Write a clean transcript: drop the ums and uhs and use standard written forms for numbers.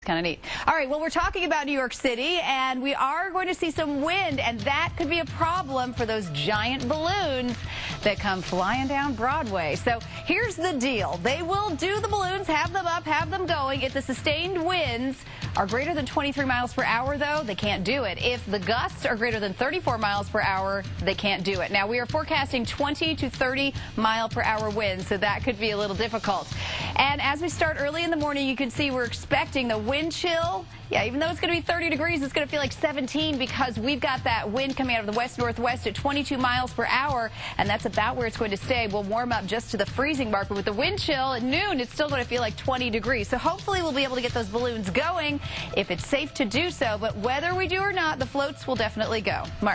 Kind of neat. All right, well, we're talking about New York City, and we are going to see some wind, and that could be a problem for those giant balloons that come flying down Broadway. So here's the deal. They will do the balloons, have them up, have them going. If the sustained winds are greater than 23 miles per hour, though, they can't do it. If the gusts are greater than 34 miles per hour, they can't do it. Now, we are forecasting 20 to 30 mile per hour winds, so that could be a little difficult. And as we start early in the morning, you can see we're expecting the wind chill. Yeah, even though it's going to be 30 degrees, it's going to feel like 17 because we've got that wind coming out of the west-northwest at 22 miles per hour, and that's about where it's going to stay. We'll warm up just to the freezing mark, but with the wind chill at noon, it's still going to feel like 20 degrees. So hopefully we'll be able to get those balloons going if it's safe to do so, but whether we do or not, the floats will definitely go. Mark.